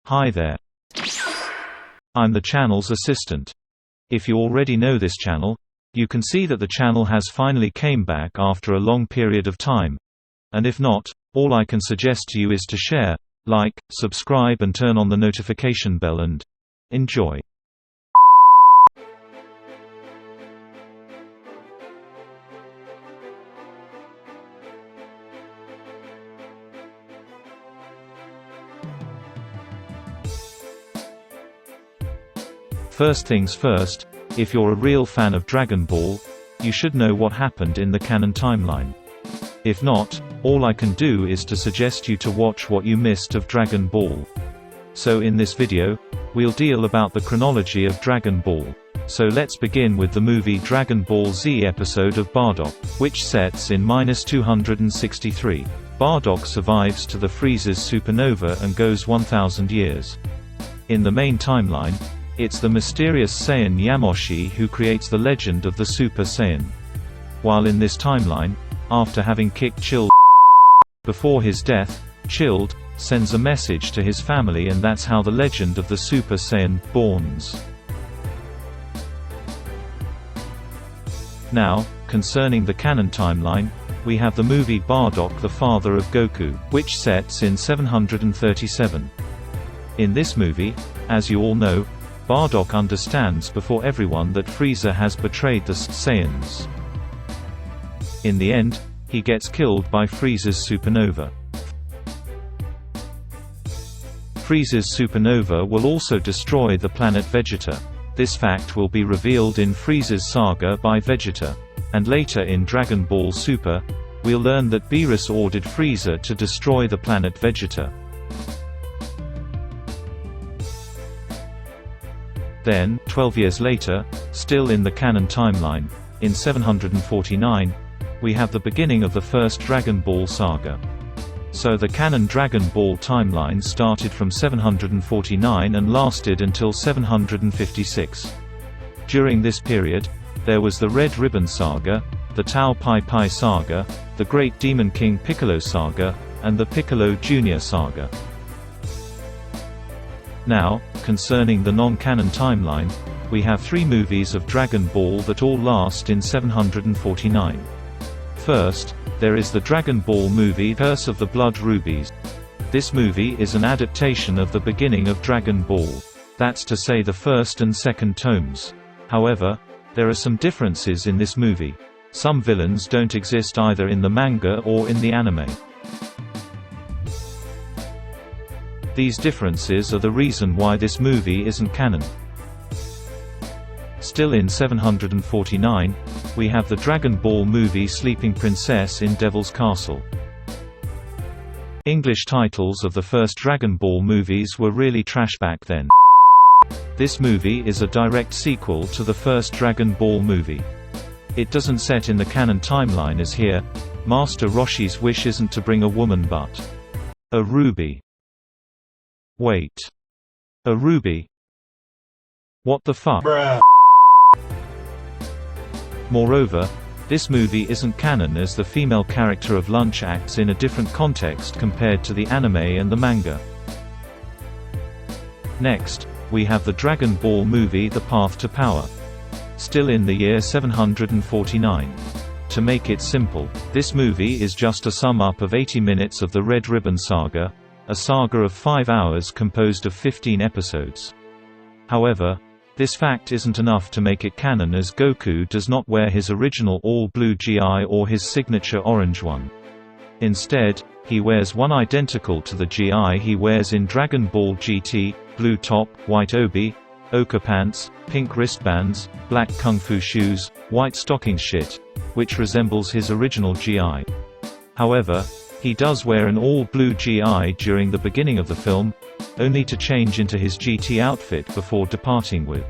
Hi there. I'm the channel's assistant. If you already know this channel, you can see that the channel has finally came back after a long period of time. And if not, all I can suggest to you is to share, like, subscribe and turn on the notification bell and enjoy. First things first, if you're a real fan of Dragon Ball, you should know what happened in the canon timeline. If not, all I can do is to suggest you to watch what you missed of Dragon Ball. So in this video, we'll deal about the chronology of Dragon Ball. So let's begin with the movie Dragon Ball Z episode of Bardock, which sets in -263. Bardock survives to the Frieza's supernova and goes 1000 years. In the main timeline, it's the mysterious Saiyan Yamoshi who creates the legend of the Super Saiyan. While in this timeline, after having kicked Chilled before his death, Chilled sends a message to his family, and that's how the legend of the Super Saiyan borns. Now, concerning the canon timeline, we have the movie Bardock the Father of Goku, which sets in 737. In this movie, as you all know, Bardock understands before everyone that Frieza has betrayed the Saiyans. In the end, he gets killed by Frieza's supernova. Frieza's supernova will also destroy the planet Vegeta. This fact will be revealed in Frieza's saga by Vegeta. And later in Dragon Ball Super, we'll learn that Beerus ordered Frieza to destroy the planet Vegeta. Then, 12 years later, still in the canon timeline, in 749, we have the beginning of the first Dragon Ball Saga. So the canon Dragon Ball timeline started from 749 and lasted until 756. During this period, there was the Red Ribbon Saga, the Tao Pai Pai Saga, the Great Demon King Piccolo Saga, and the Piccolo Jr. Saga. Now, concerning the non-canon timeline, we have 3 movies of Dragon Ball that all last in 749. First, there is the Dragon Ball movie Curse of the Blood Rubies. This movie is an adaptation of the beginning of Dragon Ball. That's to say the first and second tomes. However, there are some differences in this movie. Some villains don't exist either in the manga or in the anime. These differences are the reason why this movie isn't canon. Still in 749, we have the Dragon Ball movie Sleeping Princess in Devil's Castle. English titles of the first Dragon Ball movies were really trash back then. This movie is a direct sequel to the first Dragon Ball movie. It doesn't set in the canon timeline as here. Master Roshi's wish isn't to bring a woman but a ruby. Wait. A ruby? What the fuck? Bruh. Moreover, this movie isn't canon as the female character of Lunch acts in a different context compared to the anime and the manga. Next, we have the Dragon Ball movie The Path to Power. Still in the year 749. To make it simple, this movie is just a sum-up of 80 minutes of the Red Ribbon Saga, a saga of 5 hours composed of 15 episodes. However, this fact isn't enough to make it canon as Goku does not wear his original all-blue GI or his signature orange one. Instead, he wears one identical to the GI he wears in Dragon Ball GT, blue top, white obi, ochre pants, pink wristbands, black kung fu shoes, white stocking shit, which resembles his original GI. However, he does wear an all-blue GI during the beginning of the film, only to change into his GT outfit before departing with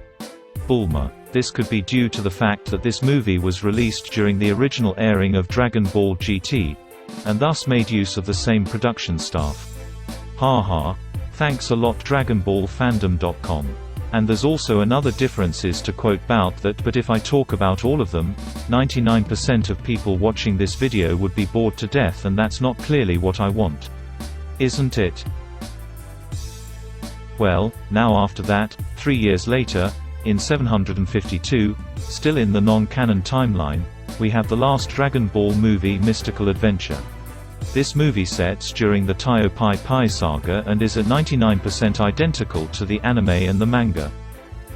Bulma. This could be due to the fact that this movie was released during the original airing of Dragon Ball GT, and thus made use of the same production staff. Haha, thanks a lot DragonBallFandom.com. And there's also another differences to quote about that, but if I talk about all of them, 99% of people watching this video would be bored to death, and that's not clearly what I want. Isn't it? Well, now after that, 3 years later, in 752, still in the non-canon timeline, we have the last Dragon Ball movie Mystical Adventure. This movie sets during the Taiyo Pai Pai saga and is at 99% identical to the anime and the manga.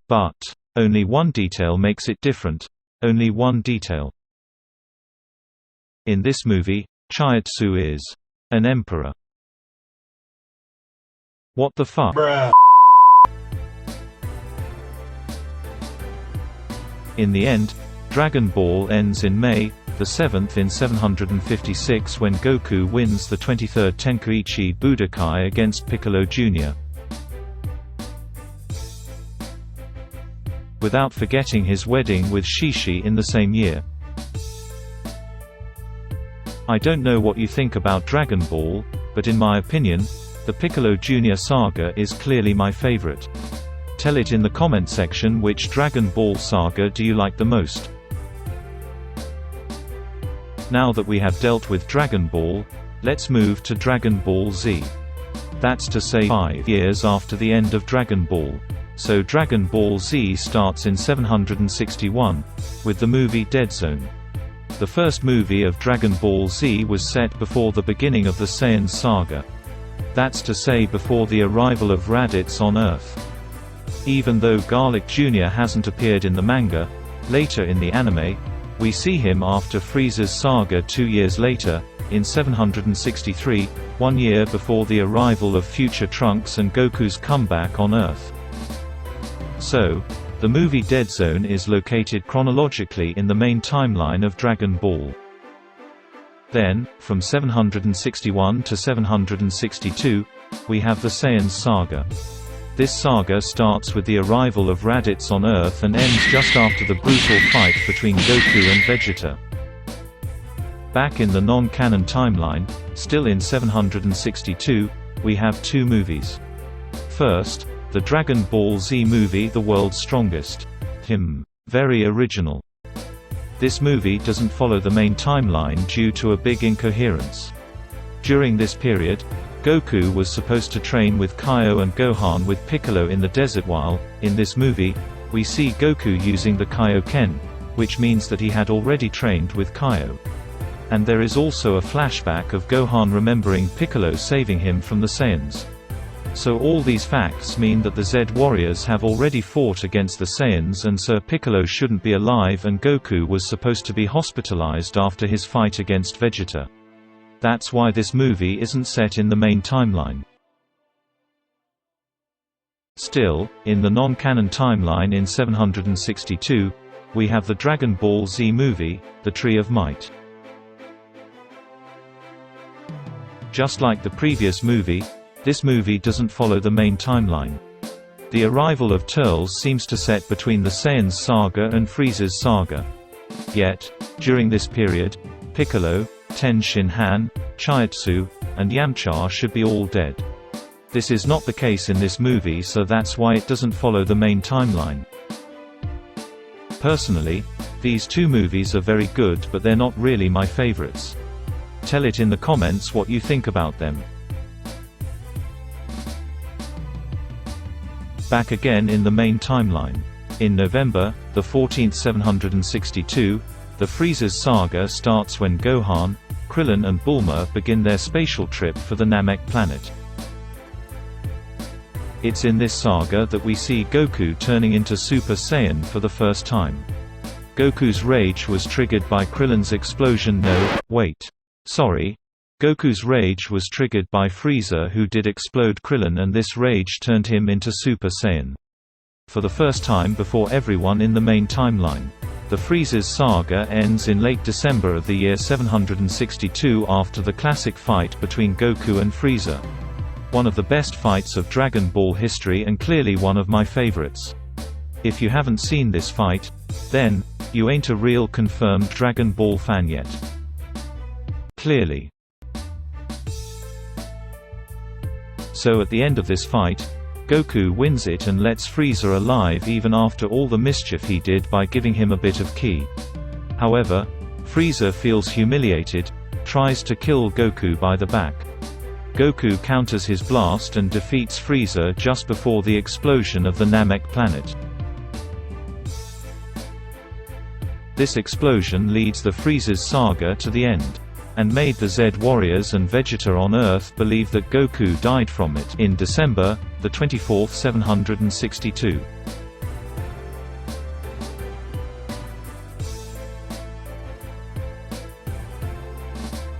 But only one detail makes it different. Only one detail. In this movie, Chiatsu is an emperor. What the fuck? Bruh. In the end, Dragon Ball ends in May the 7th in 756 when Goku wins the 23rd Tenkaichi Budokai against Piccolo Jr. without forgetting his wedding with Jijii in the same year. I don't know what you think about Dragon Ball, but in my opinion, the Piccolo Jr. saga is clearly my favorite. Tell it in the comment section which Dragon Ball saga do you like the most. Now that we have dealt with Dragon Ball, let's move to Dragon Ball Z. That's to say 5 years after the end of Dragon Ball. So Dragon Ball Z starts in 761, with the movie Dead Zone. The first movie of Dragon Ball Z was set before the beginning of the Saiyan saga. That's to say before the arrival of Raditz on Earth. Even though Garlic Jr. hasn't appeared in the manga, later in the anime, we see him after Frieza's saga 2 years later, in 763, 1 year before the arrival of future Trunks and Goku's comeback on Earth. So, the movie Dead Zone is located chronologically in the main timeline of Dragon Ball. Then, from 761 to 762, we have the Saiyan saga. This saga starts with the arrival of Raditz on Earth and ends just after the brutal fight between Goku and Vegeta. Back in the non-canon timeline, still in 762, we have 2 movies. First, the Dragon Ball Z movie The World's Strongest. Very original. This movie doesn't follow the main timeline due to a big incoherence. During this period, Goku was supposed to train with Kaio and Gohan with Piccolo in the desert while, in this movie, we see Goku using the Kaioken, which means that he had already trained with Kaio. And there is also a flashback of Gohan remembering Piccolo saving him from the Saiyans. So all these facts mean that the Z warriors have already fought against the Saiyans and Sir Piccolo shouldn't be alive and Goku was supposed to be hospitalized after his fight against Vegeta. That's why this movie isn't set in the main timeline. Still, in the non-canon timeline in 762, we have the Dragon Ball Z movie, The Tree of Might. Just like the previous movie, this movie doesn't follow the main timeline. The arrival of Turles seems to set between the Saiyan saga and Frieza's saga. Yet, during this period, Piccolo, Ten Shin Han, Chiatsu, and Yamcha should be all dead. This is not the case in this movie, so that's why it doesn't follow the main timeline. Personally, these 2 movies are very good, but they're not really my favorites. Tell it in the comments what you think about them. Back again in the main timeline. In November, the 14th 762, the Frieza's saga starts when Gohan, Krillin and Bulma begin their spatial trip for the Namek planet. It's in this saga that we see Goku turning into Super Saiyan for the first time. Goku's rage was triggered by Krillin's explosion. Sorry. Goku's rage was triggered by Frieza, who did explode Krillin, and this rage turned him into Super Saiyan. For the first time before everyone in the main timeline. The Frieza's saga ends in late December of the year 762 after the classic fight between Goku and Frieza. One of the best fights of Dragon Ball history and clearly one of my favorites. If you haven't seen this fight, then, you ain't a real confirmed Dragon Ball fan yet. Clearly. So at the end of this fight, Goku wins it and lets Frieza alive even after all the mischief he did by giving him a bit of ki. However, Frieza feels humiliated, tries to kill Goku by the back. Goku counters his blast and defeats Frieza just before the explosion of the Namek planet. This explosion leads the Frieza's saga to the end, and made the Z warriors and Vegeta on Earth believe that Goku died from it in December, the 24th, 762.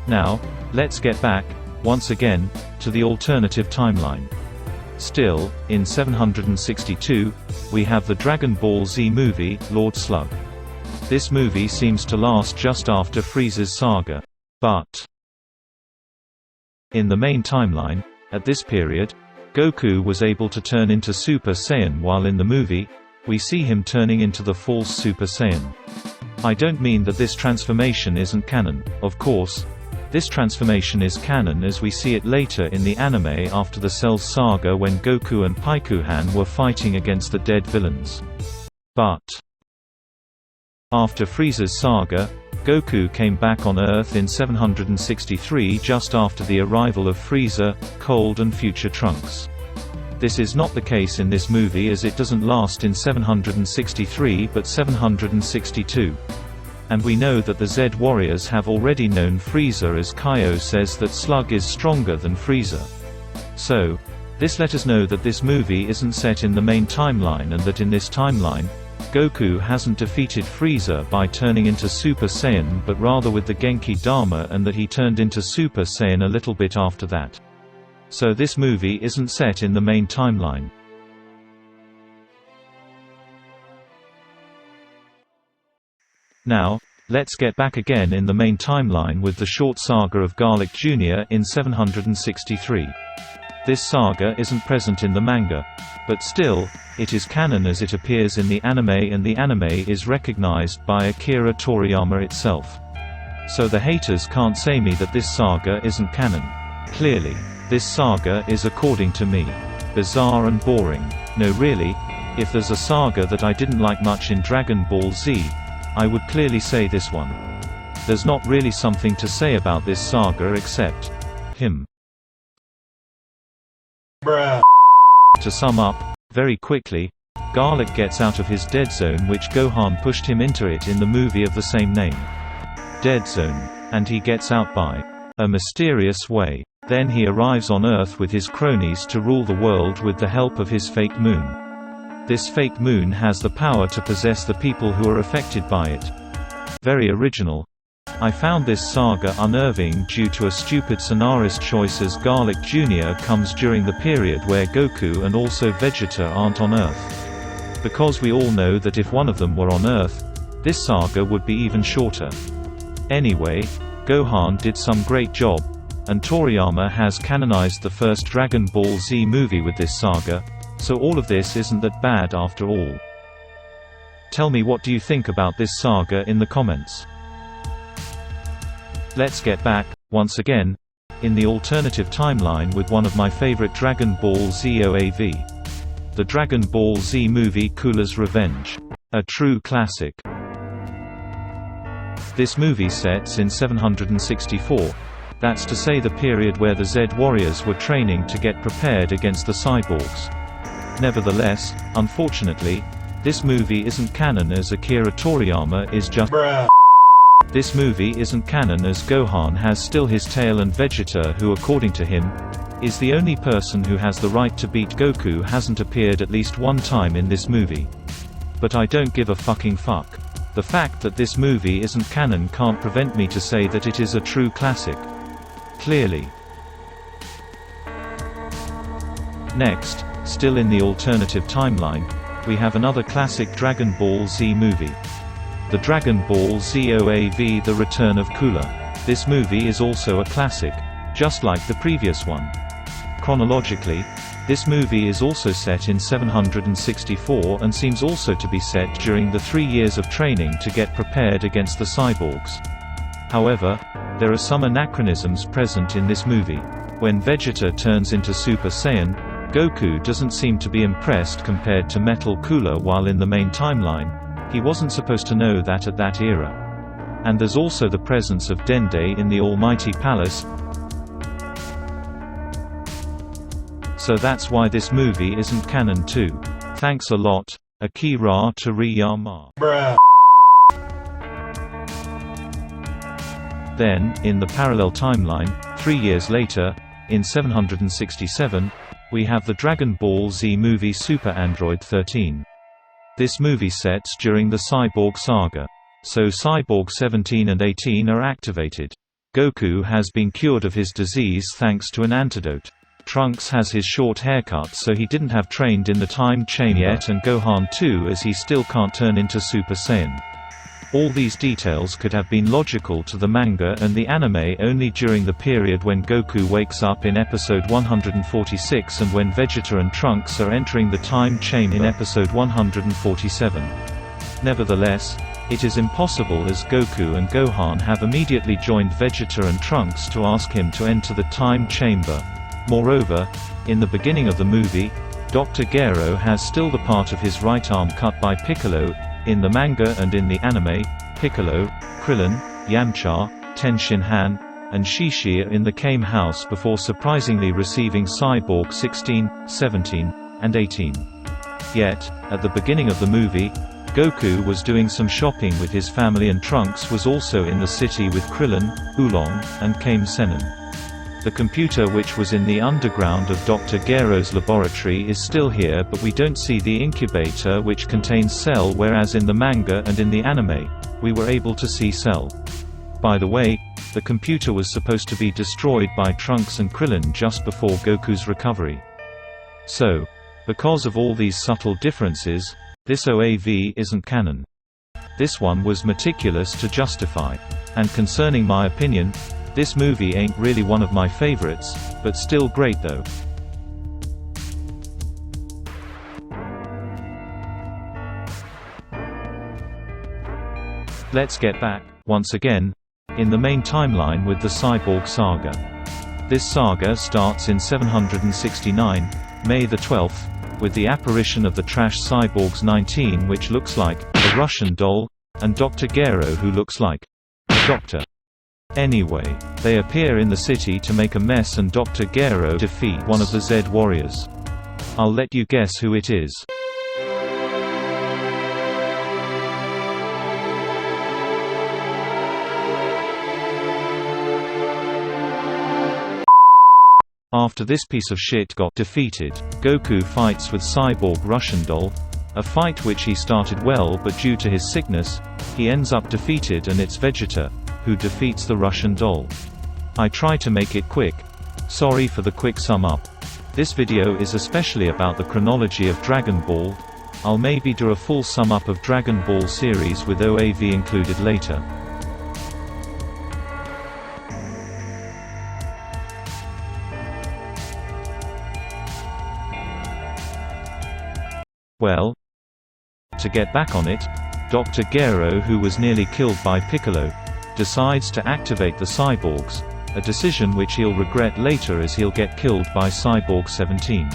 Now, let's get back, once again, to the alternative timeline. Still, in 762, we have the Dragon Ball Z movie, Lord Slug. This movie seems to last just after Frieza's saga. But in the main timeline, at this period, Goku was able to turn into Super Saiyan, while in the movie, we see him turning into the false Super Saiyan. I don't mean that this transformation isn't canon, of course. This transformation is canon as we see it later in the anime after the Cell's saga when Goku and Paikuhan were fighting against the dead villains. But after Frieza's saga, Goku came back on Earth in 763 just after the arrival of Frieza, Cold and future Trunks. This is not the case in this movie as it doesn't last in 763 but 762. And we know that the Z warriors have already known Frieza as Kaio says that Slug is stronger than Frieza. So, this let us know that this movie isn't set in the main timeline and that in this timeline, Goku hasn't defeated Frieza by turning into Super Saiyan but rather with the Genki Dama, and that he turned into Super Saiyan a little bit after that. So this movie isn't set in the main timeline. Now, let's get back again in the main timeline with the short saga of Garlic Jr. in 763. This saga isn't present in the manga, but still, it is canon as it appears in the anime, and the anime is recognized by Akira Toriyama itself. So the haters can't say me that this saga isn't canon. Clearly, this saga is, according to me, bizarre and boring. No really, if there's a saga that I didn't like much in Dragon Ball Z, I would clearly say this one. There's not really something to say about this saga except him. Bruh. To sum up, very quickly, Garlic gets out of his dead zone, which Gohan pushed him into it in the movie of the same name. Dead zone. And he gets out by a mysterious way. Then he arrives on Earth with his cronies to rule the world with the help of his fake moon. This fake moon has the power to possess the people who are affected by it. Very original. I found this saga unnerving due to a stupid scenarist choice as Garlic Jr. comes during the period where Goku and also Vegeta aren't on Earth. Because we all know that if one of them were on Earth, this saga would be even shorter. Anyway, Gohan did some great job, and Toriyama has canonized the first Dragon Ball Z movie with this saga, so all of this isn't that bad after all. Tell me what do you think about this saga in the comments. Let's get back, once again, in the alternative timeline with one of my favorite Dragon Ball Z OAV. The Dragon Ball Z movie Cooler's Revenge. A true classic. This movie sets in 764. That's to say the period where the Z warriors were training to get prepared against the cyborgs. Nevertheless, unfortunately, this movie isn't canon as Akira Toriyama is just Bruh. This movie isn't canon as Gohan has still his tail, and Vegeta, who according to him, is the only person who has the right to beat Goku, hasn't appeared at least one time in this movie. But I don't give a fucking fuck. The fact that this movie isn't canon can't prevent me to say that it is a true classic. Clearly. Next, still in the alternative timeline, we have another classic Dragon Ball Z movie. The Dragon Ball Z OAV The Return of Cooler. This movie is also a classic, just like the previous one. Chronologically, this movie is also set in 764 and seems also to be set during the 3 years of training to get prepared against the cyborgs. However, there are some anachronisms present in this movie. When Vegeta turns into Super Saiyan, Goku doesn't seem to be impressed compared to Metal Cooler, while in the main timeline, he wasn't supposed to know that at that era. And there's also the presence of Dende in the Almighty Palace. So that's why this movie isn't canon too. Thanks a lot, Akira Toriyama. Bruh. Then, in the parallel timeline, 3 years later, in 767, we have the Dragon Ball Z movie Super Android 13. This movie sets during the Cyborg Saga. So Cyborg 17 and 18 are activated. Goku has been cured of his disease thanks to an antidote. Trunks has his short haircut so he didn't have trained in the time chain yet, and Gohan too, as he still can't turn into Super Saiyan. All these details could have been logical to the manga and the anime only during the period when Goku wakes up in episode 146 and when Vegeta and Trunks are entering the time chain in episode 147. Nevertheless, it is impossible, as Goku and Gohan have immediately joined Vegeta and Trunks to ask him to enter the time chamber. Moreover, in the beginning of the movie, Dr. Gero has still the part of his right arm cut by Piccolo. In the manga and in the anime, Piccolo, Krillin, Yamcha, Tenshinhan, and Jijii are in the Kame house before surprisingly receiving Cyborg 16, 17, and 18. Yet, at the beginning of the movie, Goku was doing some shopping with his family and Trunks was also in the city with Krillin, Oolong, and Kame Sennin. The computer which was in the underground of Dr. Gero's laboratory is still here, but we don't see the incubator which contains Cell, whereas in the manga and in the anime, we were able to see Cell. By the way, the computer was supposed to be destroyed by Trunks and Krillin just before Goku's recovery. So, because of all these subtle differences, this OAV isn't canon. This one was meticulous to justify. And concerning my opinion, this movie ain't really one of my favorites, but still great though. Let's get back, once again, in the main timeline with the Cyborg Saga. This saga starts in 769, May the 12th, with the apparition of the trash Cyborgs 19, which looks like a Russian doll, and Dr. Gero, who looks like a doctor. Anyway, they appear in the city to make a mess and Dr. Gero defeats one of the Z warriors. I'll let you guess who it is. After this piece of shit got defeated, Goku fights with Cyborg Russian doll, a fight which he started well, but due to his sickness, he ends up defeated and it's Vegeta who defeats the Russian doll. I try to make it quick. Sorry for the quick sum up. This video is especially about the chronology of Dragon Ball. I'll maybe do a full sum up of Dragon Ball series with OAV included later. Well, to get back on it, Dr. Gero, who was nearly killed by Piccolo, decides to activate the cyborgs, a decision which he'll regret later as he'll get killed by Cyborg 17.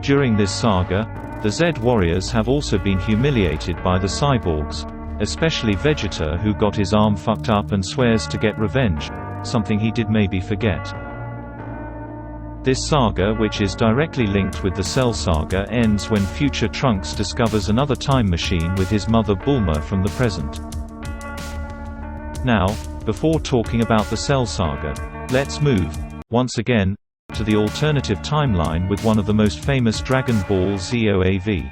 During this saga, the Z warriors have also been humiliated by the cyborgs, especially Vegeta, who got his arm fucked up and swears to get revenge, something he did maybe forget. This saga, which is directly linked with the Cell Saga, ends when future Trunks discovers another time machine with his mother Bulma from the present. Now, before talking about the Cell Saga, let's move, once again, to the alternative timeline with one of the most famous Dragon Ball Z OAV.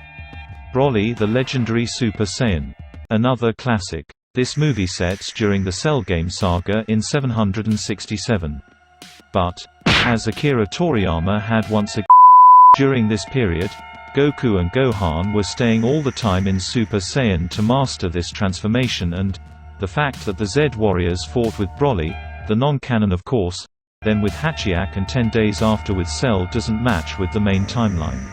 Broly, the legendary Super Saiyan. Another classic. This movie sets during the Cell Game Saga in 767. But, as Akira Toriyama had once again, during this period, Goku and Gohan were staying all the time in Super Saiyan to master this transformation, and the fact that the Z warriors fought with Broly, the non-canon of course, then with Hachiak and 10 days after with Cell doesn't match with the main timeline.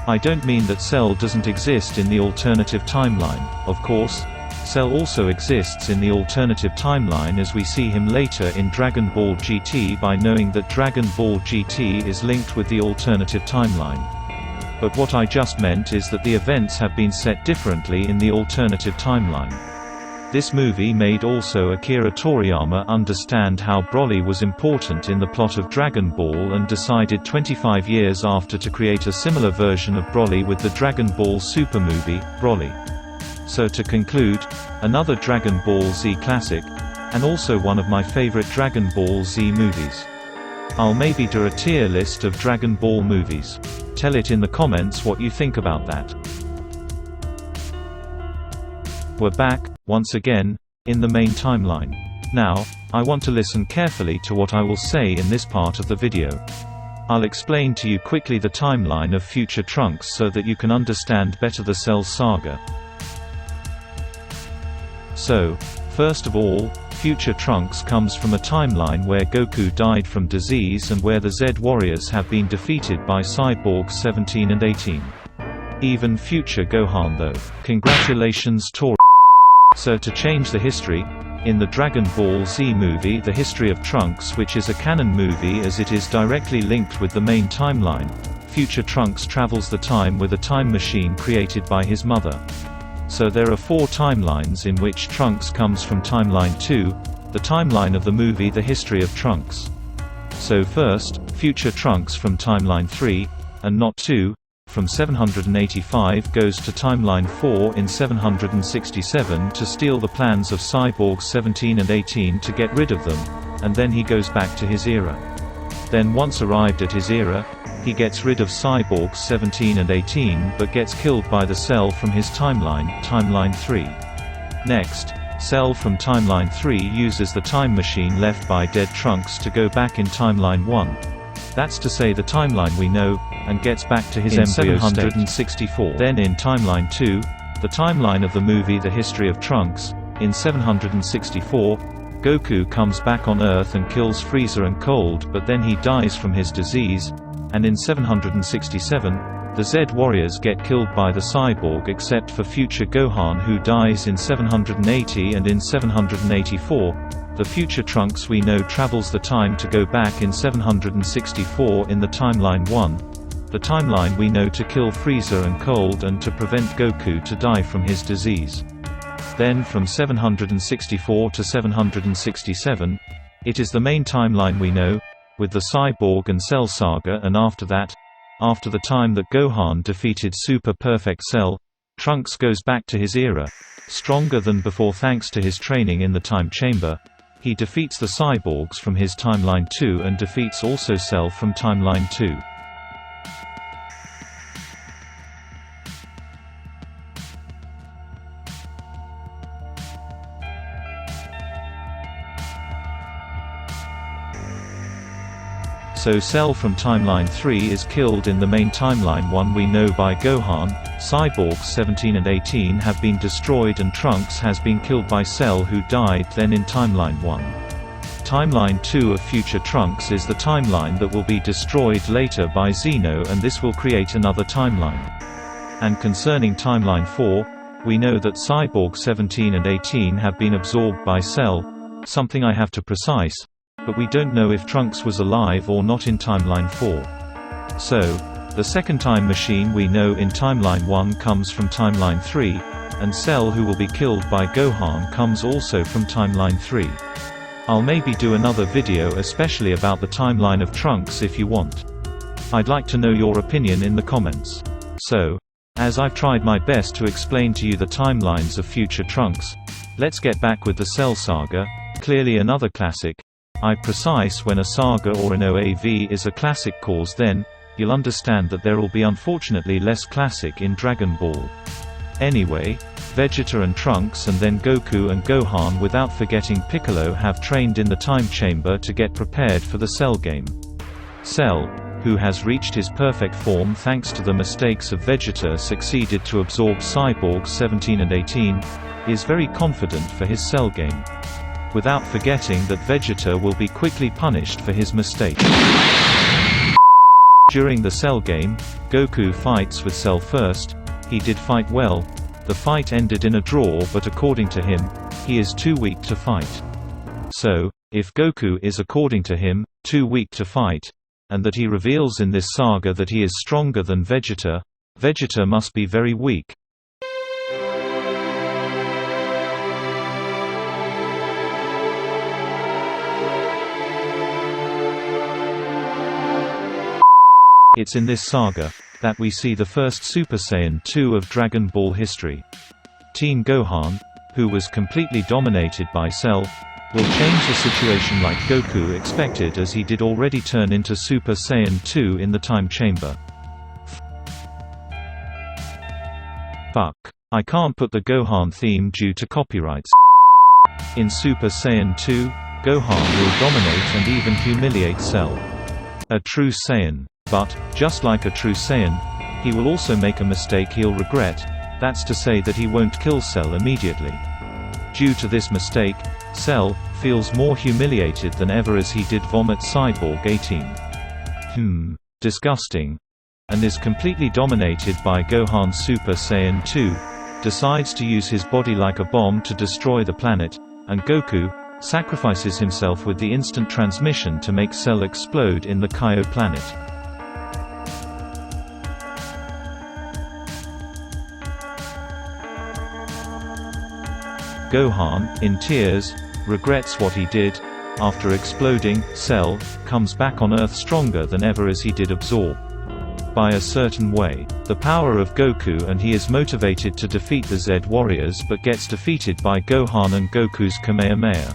I don't mean that Cell doesn't exist in the alternative timeline, of course. Cell also exists in the alternative timeline as we see him later in Dragon Ball GT by knowing that Dragon Ball GT is linked with the alternative timeline. But what I just meant is that the events have been set differently in the alternative timeline. This movie made also Akira Toriyama understand how Broly was important in the plot of Dragon Ball and decided 25 years after to create a similar version of Broly with the Dragon Ball Super movie, Broly. So to conclude, another Dragon Ball Z classic, and also one of my favorite Dragon Ball Z movies. I'll maybe do a tier list of Dragon Ball movies. Tell it in the comments what you think about that. We're back, once again, in the main timeline. Now, I want to listen carefully to what I will say in this part of the video. I'll explain to you quickly the timeline of future Trunks so that you can understand better the Cell Saga. So, first of all, future Trunks comes from a timeline where Goku died from disease and where the Z warriors have been defeated by Cyborgs 17 and 18. Even future Gohan though. Congratulations Tor. So to change the history, in the Dragon Ball Z movie The History of Trunks, which is a canon movie as it is directly linked with the main timeline, future Trunks travels the time with a time machine created by his mother. So there are 4 timelines in which Trunks comes from timeline 2, the timeline of the movie The History of Trunks. So first, future Trunks from timeline 3, and not 2, from 785 goes to timeline 4 in 767 to steal the plans of Cyborgs 17 and 18 to get rid of them, and then he goes back to his era. Then once arrived at his era, he gets rid of Cyborgs 17 and 18 but gets killed by the Cell from his timeline, timeline 3. Next, Cell from timeline 3 uses the time machine left by dead Trunks to go back in timeline 1. That's to say the timeline we know, and gets back to his embryo 764. Then in timeline 2, the timeline of the movie The History of Trunks, in 764, Goku comes back on Earth and kills Frieza and Cold, but then he dies from his disease, and in 767, the Z warriors get killed by the Cyborg except for future Gohan who dies in 780, and in 784, the future Trunks we know travels the time to go back in 764 in the timeline 1, the timeline we know to kill Frieza and Cold and to prevent Goku to die from his disease. Then from 764 to 767, it is the main timeline we know, with the Cyborg and Cell Saga, and after that, after the time that Gohan defeated Super Perfect Cell, Trunks goes back to his era, stronger than before thanks to his training in the Time Chamber. He defeats the Cyborgs from his timeline 2 and defeats also Cell from timeline 2. So Cell from timeline 3 is killed in the main timeline 1 we know by Gohan, Cyborgs 17 and 18 have been destroyed and Trunks has been killed by Cell who died then in timeline 1. Timeline 2 of future Trunks is the timeline that will be destroyed later by Xeno, and this will create another timeline. And concerning timeline 4, we know that Cyborgs 17 and 18 have been absorbed by Cell, something I have to precise, but we don't know if Trunks was alive or not in timeline 4. So, the second time machine we know in timeline 1 comes from timeline 3, and Cell who will be killed by Gohan comes also from timeline 3. I'll maybe do another video especially about the timeline of Trunks if you want. I'd like to know your opinion in the comments. So, as I've tried my best to explain to you the timelines of future Trunks, let's get back with the Cell Saga, clearly another classic. I'm precise when a saga or an OAV is a classic cause then, you'll understand that there will be unfortunately less classic in Dragon Ball. Anyway, Vegeta and Trunks and then Goku and Gohan without forgetting Piccolo have trained in the Time Chamber to get prepared for the Cell game. Cell, who has reached his perfect form thanks to the mistakes of Vegeta, succeeded to absorb Cyborgs 17 and 18, is very confident for his Cell game. Without forgetting that Vegeta will be quickly punished for his mistake. During the Cell game, Goku fights with Cell first. He did fight well. The fight ended in a draw, but according to him, he is too weak to fight. So, if Goku is according to him, too weak to fight, and that he reveals in this saga that he is stronger than Vegeta, Vegeta must be very weak. It's in this saga that we see the first Super Saiyan 2 of Dragon Ball history. Teen Gohan, who was completely dominated by Cell, will change the situation like Goku expected, as he did already turn into Super Saiyan 2 in the time chamber. Fuck. I can't put the Gohan theme due to copyrights. In Super Saiyan 2, Gohan will dominate and even humiliate Cell. A true Saiyan. But, just like a true Saiyan, he will also make a mistake he'll regret, that's to say that he won't kill Cell immediately. Due to this mistake, Cell feels more humiliated than ever as he did vomit Cyborg 18. Disgusting. And is completely dominated by Gohan. Super Saiyan 2 decides to use his body like a bomb to destroy the planet, and Goku sacrifices himself with the instant transmission to make Cell explode in the Kaio planet. Gohan, in tears, regrets what he did. After exploding, Cell comes back on Earth stronger than ever as he did absorb by a certain way the power of Goku, and he is motivated to defeat the Z warriors but gets defeated by Gohan and Goku's Kamehameha.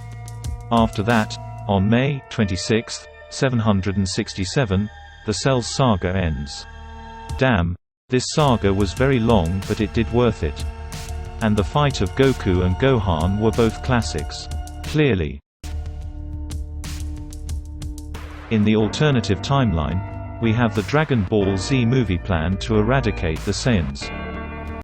After that, on May 26, 767, the Cell saga ends. Damn, this saga was very long, but it did worth it. And the fight of Goku and Gohan were both classics. Clearly. In the alternative timeline, we have the Dragon Ball Z movie plan to eradicate the Saiyans.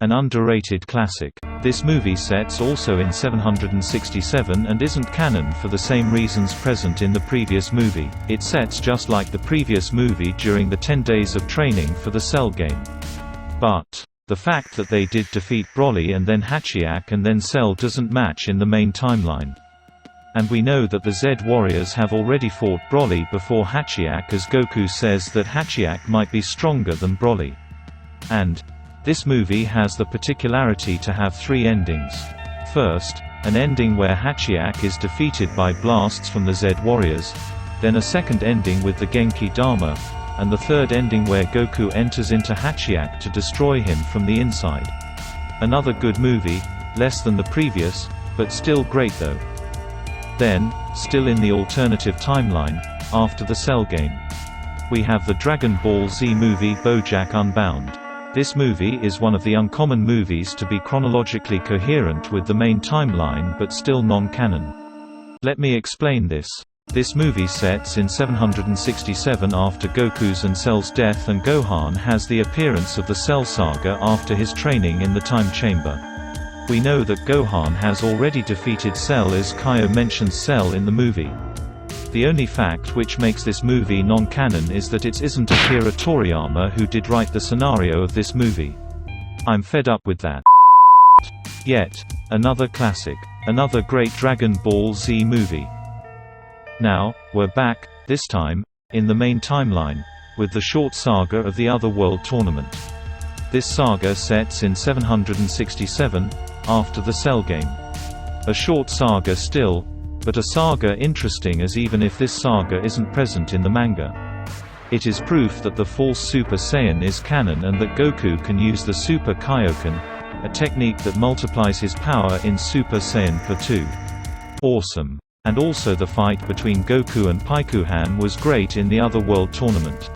An underrated classic. This movie sets also in 767 and isn't canon for the same reasons present in the previous movie. It sets just like the previous movie during the 10 days of training for the Cell game. But the fact that they did defeat Broly and then Hachiak and then Cell doesn't match in the main timeline. And we know that the Z warriors have already fought Broly before Hachiak, as Goku says that Hachiak might be stronger than Broly. And this movie has the particularity to have 3 endings. First, an ending where Hachiak is defeated by blasts from the Z warriors, then a second ending with the Genki Dama, and the third ending where Goku enters into Hachiak to destroy him from the inside. Another good movie, less than the previous, but still great though. Then, still in the alternative timeline, after the Cell game, we have the Dragon Ball Z movie Bojack Unbound. This movie is one of the uncommon movies to be chronologically coherent with the main timeline but still non-canon. Let me explain this. This movie sets in 767 after Goku's and Cell's death, and Gohan has the appearance of the Cell saga after his training in the time chamber. We know that Gohan has already defeated Cell as Kaio mentions Cell in the movie. The only fact which makes this movie non-canon is that it isn't Akira Toriyama who did write the scenario of this movie. I'm fed up with that. Yet another classic. Another great Dragon Ball Z movie. Now, we're back, this time, in the main timeline, with the short saga of the Other World Tournament. This saga sets in 767, after the Cell game. A short saga still, but a saga interesting, as even if this saga isn't present in the manga, it is proof that the false Super Saiyan is canon and that Goku can use the Super Kaioken, a technique that multiplies his power in Super Saiyan per 2. Awesome. And also the fight between Goku and Paikuhan was great in the Other World Tournament.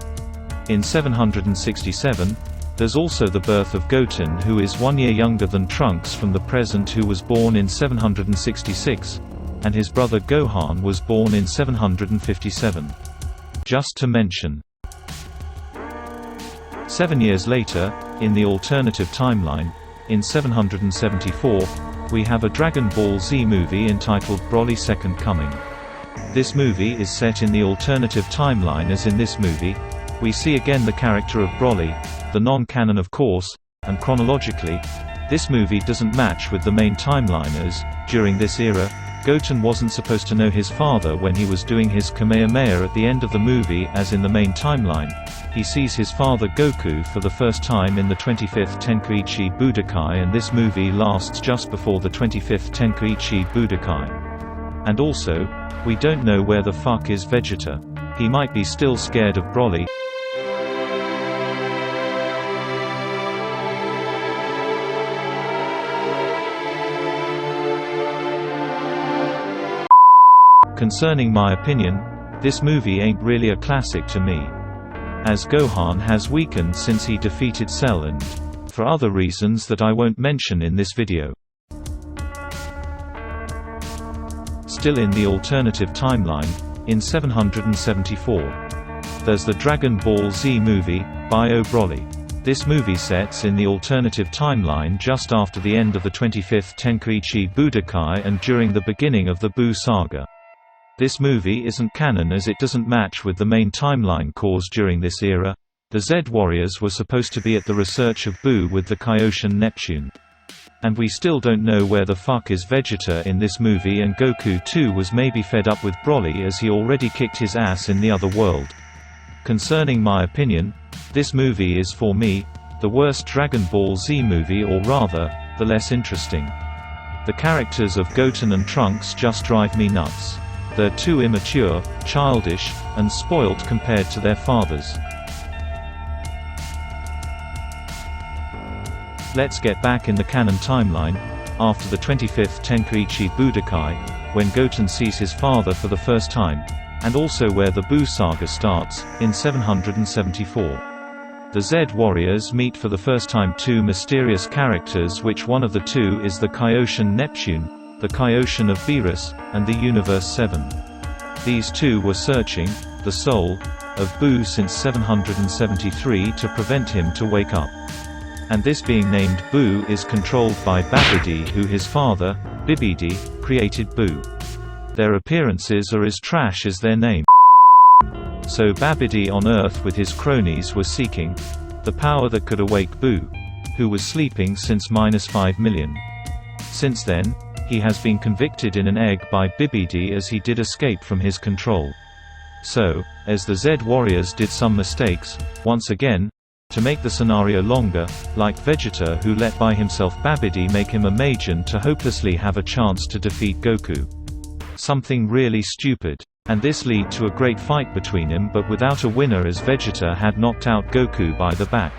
In 767, there's also the birth of Goten, who is 1 year younger than Trunks from the present, who was born in 766, and his brother Gohan was born in 757. Just to mention. 7 years later, in the alternative timeline, in 774, we have a Dragon Ball Z movie entitled Broly Second Coming. This movie is set in the alternative timeline, as in this movie, we see again the character of Broly, the non-canon of course, and chronologically, this movie doesn't match with the main timeline, as, during this era, Goten wasn't supposed to know his father when he was doing his Kamehameha at the end of the movie, as in the main timeline. He sees his father Goku for the first time in the 25th Tenkaichi Budokai, and this movie lasts just before the 25th Tenkaichi Budokai. And also, we don't know where the fuck is Vegeta. He might be still scared of Broly. Concerning my opinion, this movie ain't really a classic to me, as Gohan has weakened since he defeated Cell and for other reasons that I won't mention in this video. Still in the alternative timeline, in 774, there's the Dragon Ball Z movie, by O. Broly. This movie sets in the alternative timeline just after the end of the 25th Tenkaichi Budokai and during the beginning of the Buu Saga. This movie isn't canon as it doesn't match with the main timeline caused during this era. The Z Warriors were supposed to be at the research of Buu with the Kaioshin Neptune. And we still don't know where the fuck is Vegeta in this movie, and Goku too was maybe fed up with Broly as he already kicked his ass in the other world. Concerning my opinion, this movie is for me, the worst Dragon Ball Z movie, or rather, the less interesting. The characters of Goten and Trunks just drive me nuts. They're too immature, childish, and spoilt compared to their fathers. Let's get back in the canon timeline, after the 25th Tenkaichi Budokai, when Goten sees his father for the first time, and also where the Buu Saga starts, in 774. The Z Warriors meet for the first time two mysterious characters, which one of the two is the Kaioshin Neptune, the Kaioshin of Beerus, and the Universe 7. These two were searching the soul of Buu since 773 to prevent him to wake up. And this being named Buu is controlled by Babidi, who his father, Bibidi, created Buu. Their appearances are as trash as their name. So Babidi on Earth with his cronies were seeking the power that could awake Buu, who was sleeping since -5 million. Since then, he has been convicted in an egg by Bibidi as he did escape from his control. So, as the Z Warriors did some mistakes, once again, to make the scenario longer, like Vegeta who let by himself Babidi make him a Majin to hopelessly have a chance to defeat Goku. Something really stupid. And this lead to a great fight between him, but without a winner as Vegeta had knocked out Goku by the back.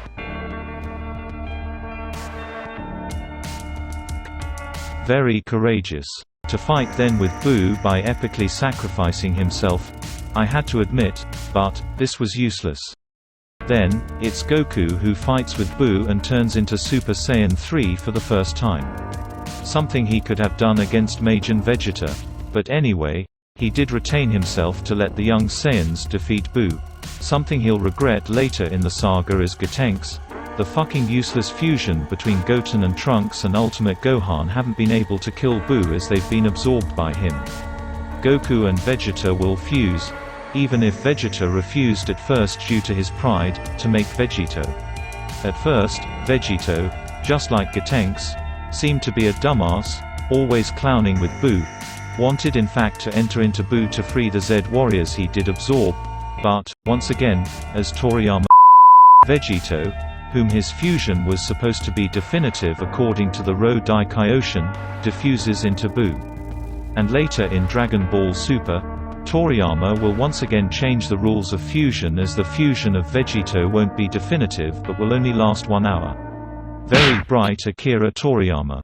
Very courageous. To fight then with Buu by epically sacrificing himself, I had to admit, but this was useless. Then, it's Goku who fights with Buu and turns into Super Saiyan 3 for the first time. Something he could have done against Majin Vegeta. But anyway, he did retain himself to let the young Saiyans defeat Buu. Something he'll regret later in the saga is Gotenks. The fucking useless fusion between Goten and Trunks and Ultimate Gohan haven't been able to kill Buu as they've been absorbed by him. Goku and Vegeta will fuse, even if Vegeta refused at first due to his pride, to make Vegito. At first, Vegito, just like Gotenks, seemed to be a dumbass, always clowning with Buu. Wanted in fact to enter into Buu to free the Z Warriors he did absorb, but, once again, as Toriyama, Vegito, whom his fusion was supposed to be definitive according to the Rho-Dai Kaioshin, diffuses into Buu. And later in Dragon Ball Super, Toriyama will once again change the rules of fusion as the fusion of Vegito won't be definitive but will only last 1 hour. Very bright Akira Toriyama.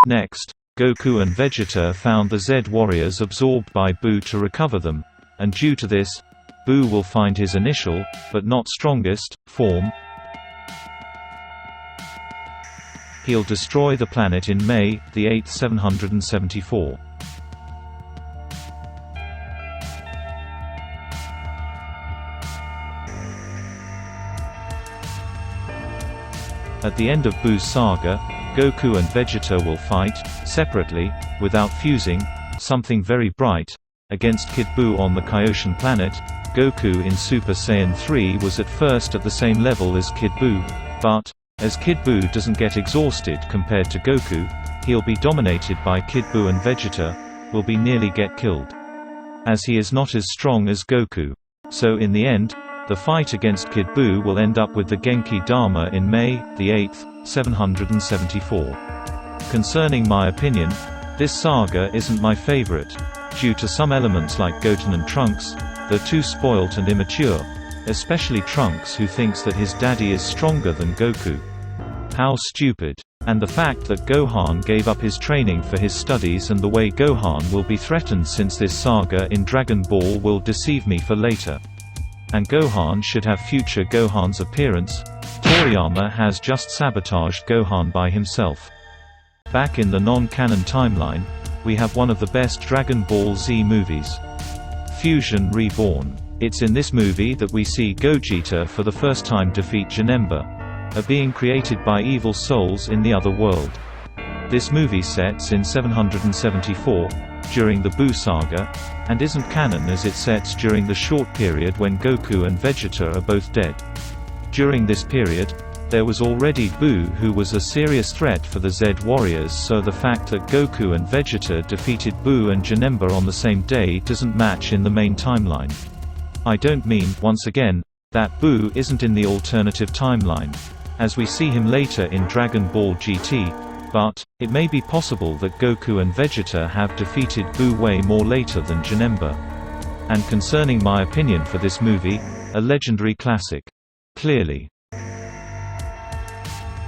Next, Goku and Vegeta found the Z Warriors absorbed by Buu to recover them, and due to this, Buu will find his initial, but not strongest, form. He'll destroy the planet in May, the 8th 774. At the end of Buu Saga, Goku and Vegeta will fight, separately, without fusing, something very bright, against Kid Buu on the Kaioshin planet. Goku in Super Saiyan 3 was at first at the same level as Kid Buu, but, as Kid Buu doesn't get exhausted compared to Goku, he'll be dominated by Kid Buu, and Vegeta will be nearly get killed, as he is not as strong as Goku. So in the end, the fight against Kid Buu will end up with the Genki Dama in May, the 8th, 774. Concerning my opinion, this saga isn't my favorite. Due to some elements like Goten and Trunks, they're too spoilt and immature, especially Trunks who thinks that his daddy is stronger than Goku. How stupid. And the fact that Gohan gave up his training for his studies and the way Gohan will be threatened since this saga in Dragon Ball will deceive me for later. And Gohan should have future Gohan's appearance. Toriyama has just sabotaged Gohan by himself. Back in the non-canon timeline, we have one of the best Dragon Ball Z movies. Fusion Reborn. It's in this movie that we see Gogeta for the first time defeat Janemba, a being created by evil souls in the other world. This movie sets in 774, during the Buu Saga, and isn't canon as it sets during the short period when Goku and Vegeta are both dead. During this period, there was already Buu who was a serious threat for the Z warriors, so the fact that Goku and Vegeta defeated Buu and Janemba on the same day doesn't match in the main timeline. I don't mean, once again, that Buu isn't in the alternative timeline, as we see him later in Dragon Ball GT, but it may be possible that Goku and Vegeta have defeated Buu way more later than Janemba. And concerning my opinion for this movie, a legendary classic. Clearly.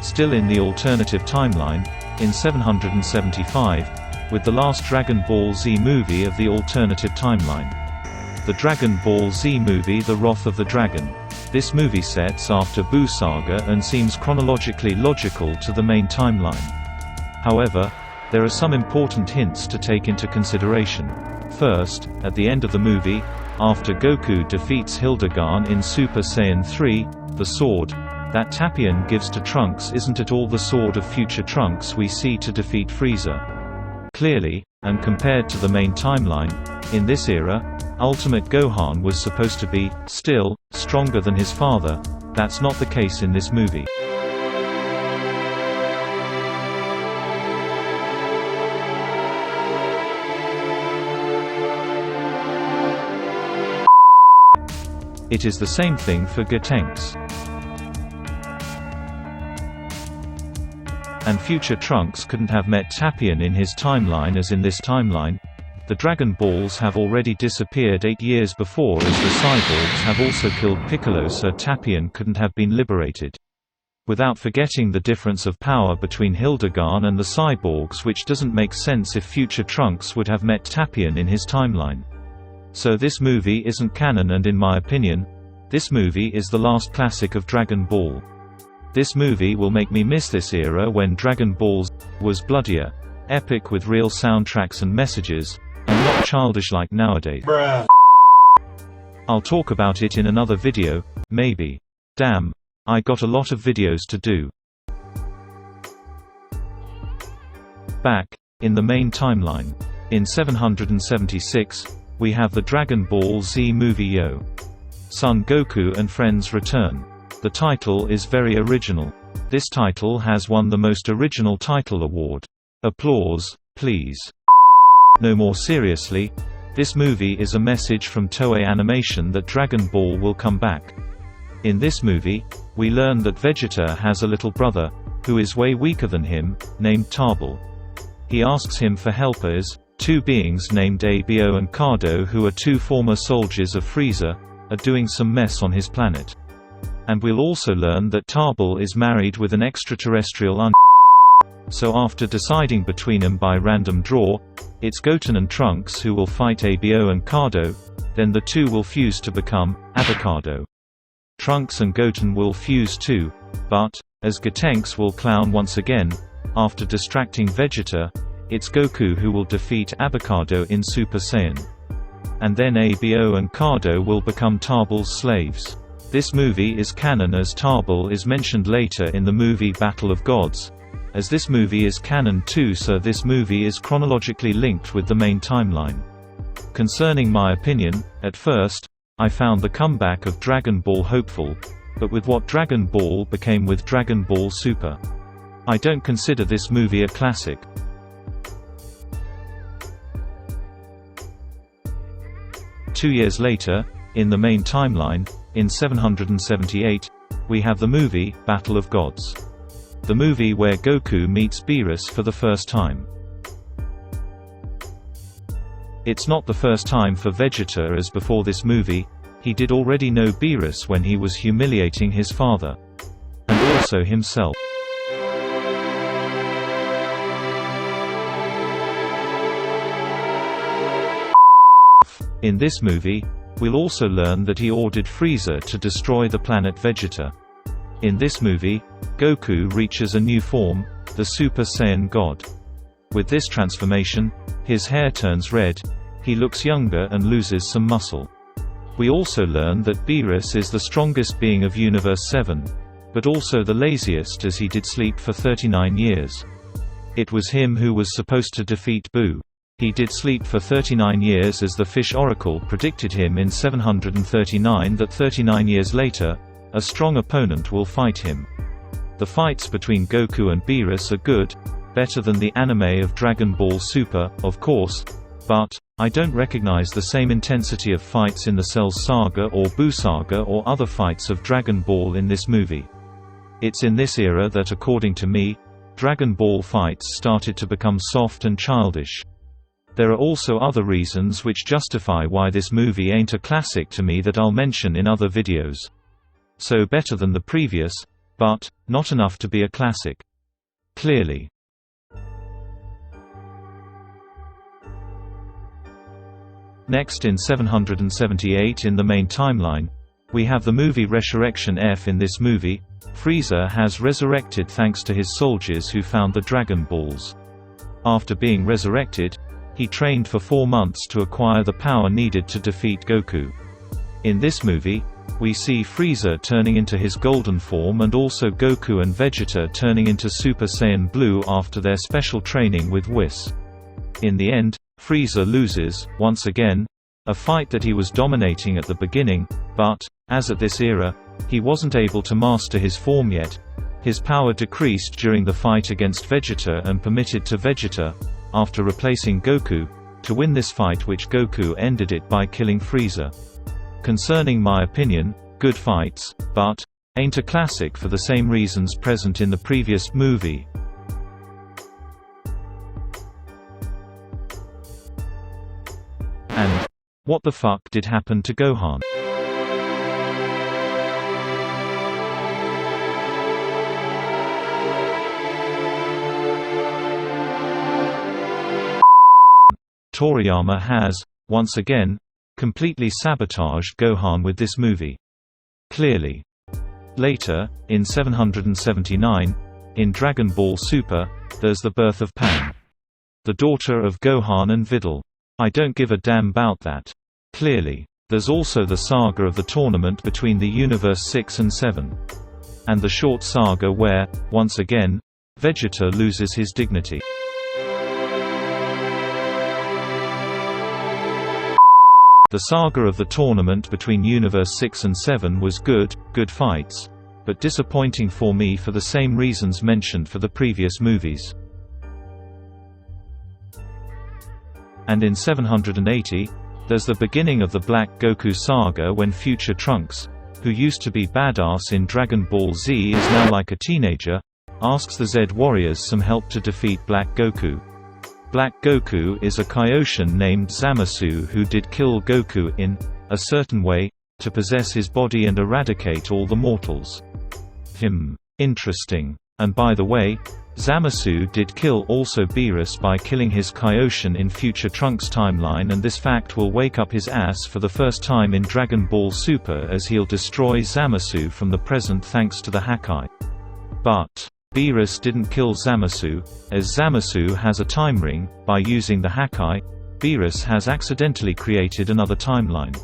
Still in the alternative timeline, in 775, with the last Dragon Ball Z movie of the alternative timeline. The Dragon Ball Z movie The Wrath of the Dragon. This movie sets after Buu Saga and seems chronologically logical to the main timeline. However, there are some important hints to take into consideration. First, at the end of the movie, after Goku defeats Hildegard in Super Saiyan 3, the sword that Tapion gives to Trunks isn't at all the sword of future Trunks we see to defeat Frieza. Clearly, and compared to the main timeline, in this era, Ultimate Gohan was supposed to be, still, stronger than his father. That's not the case in this movie. It is the same thing for Gotenks. And future Trunks couldn't have met Tapion in his timeline as in this timeline. The Dragon Balls have already disappeared 8 years before, as the cyborgs have also killed Piccolo, so Tapion couldn't have been liberated. Without forgetting the difference of power between Hildegard and the cyborgs, which doesn't make sense if future Trunks would have met Tapion in his timeline. So this movie isn't canon, and in my opinion, this movie is the last classic of Dragon Ball. This movie will make me miss this era when Dragon Ball Z was bloodier, epic with real soundtracks and messages, and not childish like nowadays. Bruh. I'll talk about it in another video, maybe. Damn, I got a lot of videos to do. Back in the main timeline, in 776, we have the Dragon Ball Z movie Yo! Son Goku and Friends Return. The title is very original. This title has won the Most Original Title award. Applause, please. No, more seriously, this movie is a message from Toei Animation that Dragon Ball will come back. In this movie, we learn that Vegeta has a little brother, who is way weaker than him, named Tarbell. He asks him for help as two beings named Abo and Kado, who are two former soldiers of Frieza, are doing some mess on his planet. And we'll also learn that Tarbell is married with an extraterrestrial So after deciding between them by random draw, it's Goten and Trunks who will fight Abo and Kado, then the two will fuse to become Avocado. Trunks and Goten will fuse too, but, as Gotenks will clown once again, after distracting Vegeta, it's Goku who will defeat Avocado in Super Saiyan. And then Abo and Kado will become Tarbell's slaves. This movie is canon as Tarbell is mentioned later in the movie Battle of Gods, as this movie is canon too, so this movie is chronologically linked with the main timeline. Concerning my opinion, at first, I found the comeback of Dragon Ball hopeful, but with what Dragon Ball became with Dragon Ball Super, I don't consider this movie a classic. Two years later, in the main timeline, in 778, we have the movie Battle of Gods. The movie where Goku meets Beerus for the first time. It's not the first time for Vegeta, as before this movie, he did already know Beerus when he was humiliating his father. And also himself. In this movie, we'll also learn that he ordered Frieza to destroy the planet Vegeta. In this movie, Goku reaches a new form, the Super Saiyan God. With this transformation, his hair turns red, he looks younger and loses some muscle. We also learn that Beerus is the strongest being of Universe 7, but also the laziest as he did sleep for 39 years. It was him who was supposed to defeat Buu. He did sleep for 39 years as the Fish Oracle predicted him in 739 that 39 years later, a strong opponent will fight him. The fights between Goku and Beerus are good, better than the anime of Dragon Ball Super, of course, but I don't recognize the same intensity of fights in the Cell Saga or Buu Saga or other fights of Dragon Ball in this movie. It's in this era that, according to me, Dragon Ball fights started to become soft and childish. There are also other reasons which justify why this movie ain't a classic to me that I'll mention in other videos. So better than the previous, but not enough to be a classic. Clearly. Next, in 778 in the main timeline, we have the movie Resurrection F. In this movie, Frieza has resurrected thanks to his soldiers who found the Dragon Balls. After being resurrected, he trained for 4 months to acquire the power needed to defeat Goku. In this movie, we see Frieza turning into his golden form and also Goku and Vegeta turning into Super Saiyan Blue after their special training with Whis. In the end, Frieza loses, once again, a fight that he was dominating at the beginning, but, as at this era, he wasn't able to master his form yet. His power decreased during the fight against Vegeta and permitted to Vegeta, after replacing Goku, to win this fight, which Goku ended it by killing Frieza. Concerning my opinion, good fights, but ain't a classic for the same reasons present in the previous movie. And what the fuck did happen to Gohan? Toriyama has, once again, completely sabotaged Gohan with this movie. Clearly. Later, in 779, in Dragon Ball Super, there's the birth of Pan, the daughter of Gohan and Videl. I don't give a damn about that. Clearly. There's also the saga of the tournament between the Universe 6 and 7. And the short saga where, once again, Vegeta loses his dignity. The saga of the tournament between Universe 6 and 7 was good fights, but disappointing for me for the same reasons mentioned for the previous movies. And in 780, there's the beginning of the Black Goku saga when future Trunks, who used to be badass in Dragon Ball Z is now like a teenager, asks the Z warriors some help to defeat Black Goku. Black Goku is a Kaioshin named Zamasu who did kill Goku in a certain way, to possess his body and eradicate all the mortals. Interesting. And by the way, Zamasu did kill also Beerus by killing his Kaioshin in future Trunks timeline, and this fact will wake up his ass for the first time in Dragon Ball Super as he'll destroy Zamasu from the present thanks to the Hakai. But Beerus didn't kill Zamasu, as Zamasu has a time ring. By using the Hakai, Beerus has accidentally created another timeline.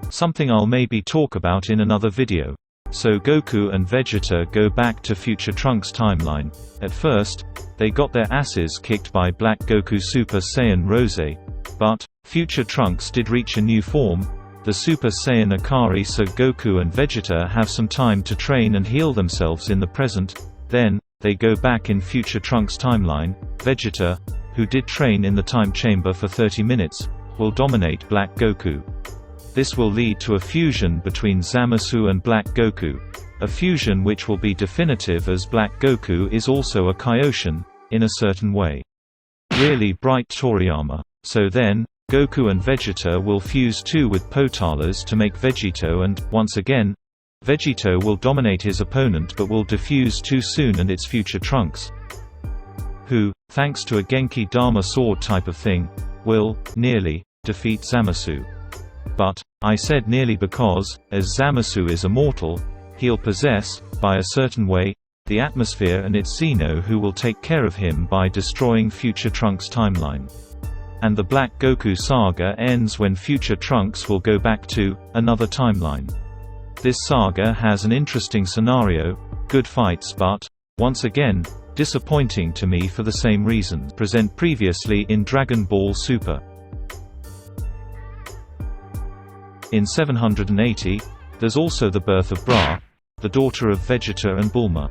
Something I'll maybe talk about in another video. So Goku and Vegeta go back to future Trunks timeline. At first, they got their asses kicked by Black Goku Super Saiyan Rose, but future Trunks did reach a new form, the Super Saiyan Akari, so Goku and Vegeta have some time to train and heal themselves in the present. Then, they go back in future Trunks timeline. Vegeta, who did train in the time chamber for 30 minutes, will dominate Black Goku. This will lead to a fusion between Zamasu and Black Goku, a fusion which will be definitive as Black Goku is also a Kaioshin, in a certain way. Really bright Toriyama. So then, Goku and Vegeta will fuse too with Potalas to make Vegito, and, once again, Vegito will dominate his opponent but will defuse too soon and its future Trunks, who, thanks to a Genki Dama sword type of thing, will, nearly, defeat Zamasu. But I said nearly because, as Zamasu is immortal, he'll possess, by a certain way, the atmosphere and it's Xeno who will take care of him by destroying future Trunks' timeline. And the Black Goku saga ends when future Trunks will go back to another timeline. This saga has an interesting scenario, good fights, but once again, disappointing to me for the same reasons present previously in Dragon Ball Super. In 780, there's also the birth of Bra, the daughter of Vegeta and Bulma.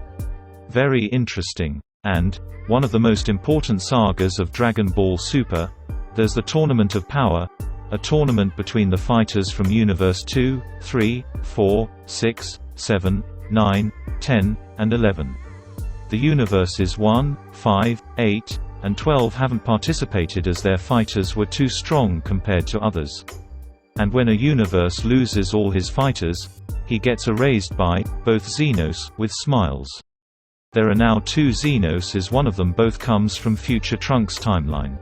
Very interesting. And, one of the most important sagas of Dragon Ball Super, there's the Tournament of Power, a tournament between the fighters from Universe 2, 3, 4, 6, 7, 9, 10, and 11. The universes 1, 5, 8, and 12 haven't participated as their fighters were too strong compared to others. And when a universe loses all his fighters, he gets erased by both Xenos with smiles. There are now 2 Xenos, as one of them both comes from future Trunks' timeline.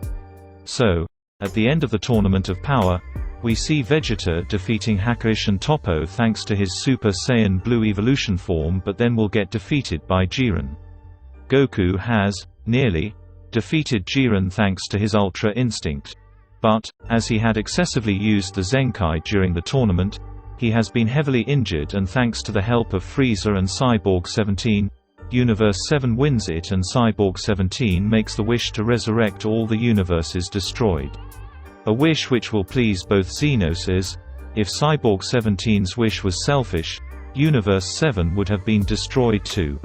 So, at the end of the Tournament of Power, we see Vegeta defeating Hakushin Toppo thanks to his Super Saiyan Blue evolution form, but then will get defeated by Jiren. Goku has, nearly, defeated Jiren thanks to his Ultra Instinct. But, as he had excessively used the Zenkai during the tournament, he has been heavily injured, and thanks to the help of Frieza and Cyborg 17, Universe 7 wins it, and Cyborg 17 makes the wish to resurrect all the universes destroyed. A wish which will please both Xenos, as, if Cyborg 17's wish was selfish, Universe 7 would have been destroyed too.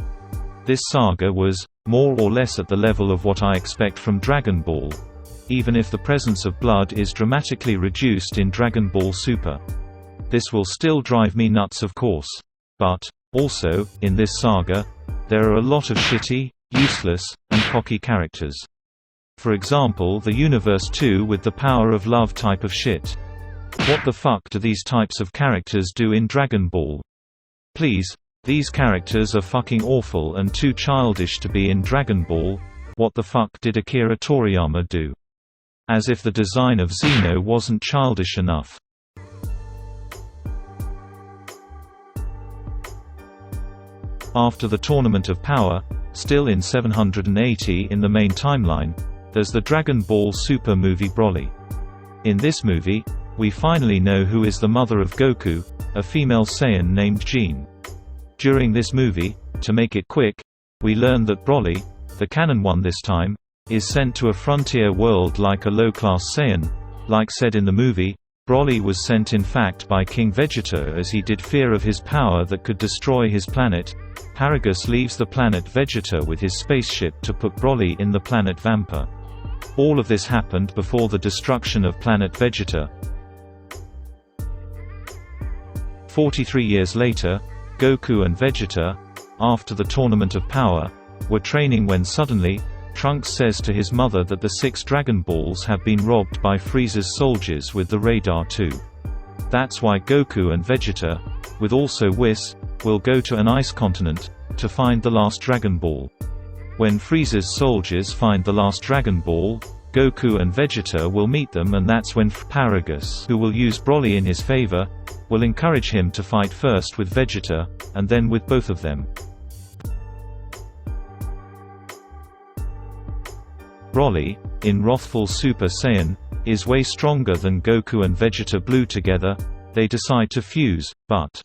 This saga was, more or less at the level of what I expect from Dragon Ball, even if the presence of blood is dramatically reduced in Dragon Ball Super. This will still drive me nuts, of course. But, also, in this saga, there are a lot of shitty, useless, and cocky characters. For example, the Universe 2 with the power of love type of shit. What the fuck do these types of characters do in Dragon Ball? Please, these characters are fucking awful and too childish to be in Dragon Ball. What the fuck did Akira Toriyama do? As if the design of Xeno wasn't childish enough. After the Tournament of Power, still in 780 in the main timeline, there's the Dragon Ball Super movie Broly. In this movie, we finally know who is the mother of Goku, a female Saiyan named Jean. During this movie, to make it quick, we learn that Broly, the canon one this time, is sent to a frontier world like a low-class Saiyan. Like said in the movie, Broly was sent in fact by King Vegeta as he did fear of his power that could destroy his planet. Paragus leaves the planet Vegeta with his spaceship to put Broly in the planet Vampa. All of this happened before the destruction of planet Vegeta. 43 years later, Goku and Vegeta, after the Tournament of Power, were training when suddenly, Trunks says to his mother that the 6 Dragon Balls have been robbed by Frieza's soldiers with the radar too. That's why Goku and Vegeta, with also Whis, will go to an ice continent, to find the last Dragon Ball. When Frieza's soldiers find the last Dragon Ball, Goku and Vegeta will meet them, and that's when Paragus, who will use Broly in his favor, will encourage him to fight first with Vegeta, and then with both of them. Broly, in Wrathful Super Saiyan, is way stronger than Goku and Vegeta Blue together. They decide to fuse, but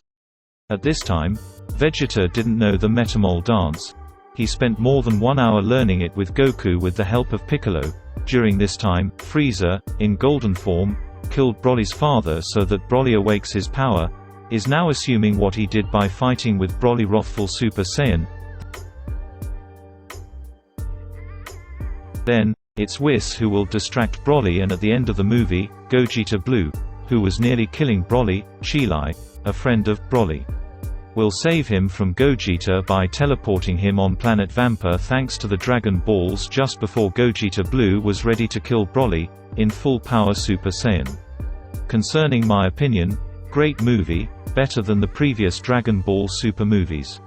at this time, Vegeta didn't know the Metamol dance. He spent more than 1 hour learning it with Goku with the help of Piccolo. During this time, Frieza, in golden form, killed Broly's father so that Broly awakes his power, is now assuming what he did by fighting with Broly Wrathful Super Saiyan. Then, it's Whis who will distract Broly, and at the end of the movie, Gogeta Blue, who was nearly killing Broly, Chilai, a friend of Broly, will save him from Gogeta by teleporting him on planet Vampa thanks to the Dragon Balls just before Gogeta Blue was ready to kill Broly, in full power Super Saiyan. Concerning my opinion, great movie, better than the previous Dragon Ball Super movies.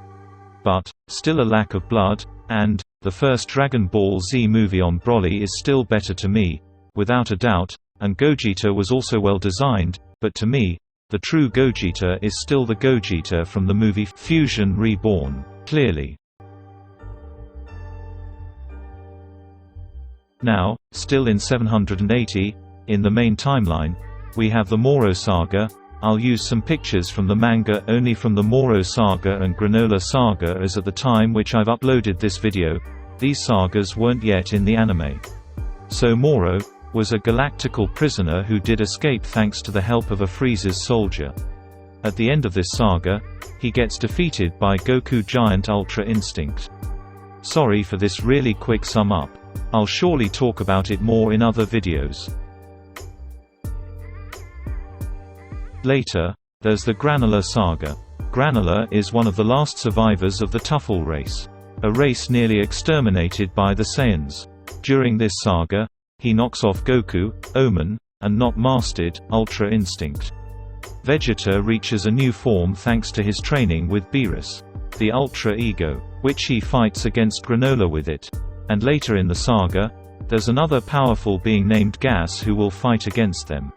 But, still a lack of blood, and the first Dragon Ball Z movie on Broly is still better to me, without a doubt, and Gogeta was also well designed, but to me, the true Gogeta is still the Gogeta from the movie Fusion Reborn, clearly. Now, still in 780, in the main timeline, we have the Moro Saga. I'll use some pictures from the manga only from the Moro Saga and Granola Saga, as at the time which I've uploaded this video, these sagas weren't yet in the anime. So Moro was a galactical prisoner who did escape thanks to the help of a Frieza's soldier. At the end of this saga, he gets defeated by Goku Giant Ultra Instinct. Sorry for this really quick sum up. I'll surely talk about it more in other videos. Later, there's the Granola Saga. Granola is one of the last survivors of the Tuffle race, a race nearly exterminated by the Saiyans. During this saga, he knocks off Goku, Omen, and not mastered, Ultra Instinct. Vegeta reaches a new form thanks to his training with Beerus, the Ultra Ego, which he fights against Granola with it. And later in the saga, there's another powerful being named Gas who will fight against them.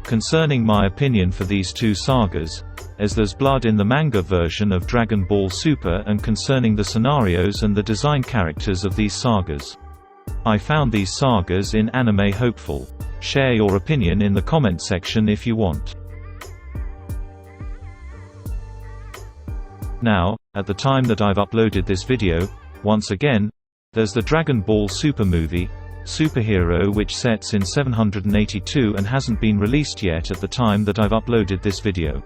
Concerning my opinion for these two sagas, as there's blood in the manga version of Dragon Ball Super, and concerning the scenarios and the design characters of these sagas. I found these sagas in anime hopeful. Share your opinion in the comment section if you want. Now, at the time that I've uploaded this video, once again, there's the Dragon Ball Super movie, Superhero, which sets in 782 and hasn't been released yet at the time that I've uploaded this video.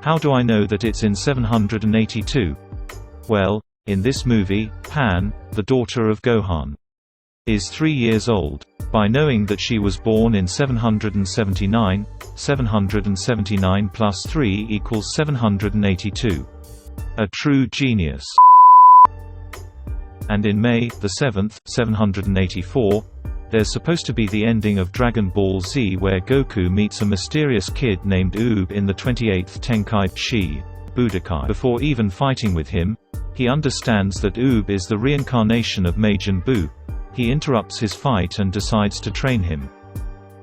How do I know that it's in 782? Well, in this movie, Pan, the daughter of Gohan, is 3 years old. By knowing that she was born in 779, 779 plus 3 equals 782. A true genius. And in May the 7th, 784, there's supposed to be the ending of Dragon Ball Z where Goku meets a mysterious kid named Oob in the 28th Tenkaichi Budokai. Before even fighting with him, he understands that Oob is the reincarnation of Majin Buu. He interrupts his fight and decides to train him.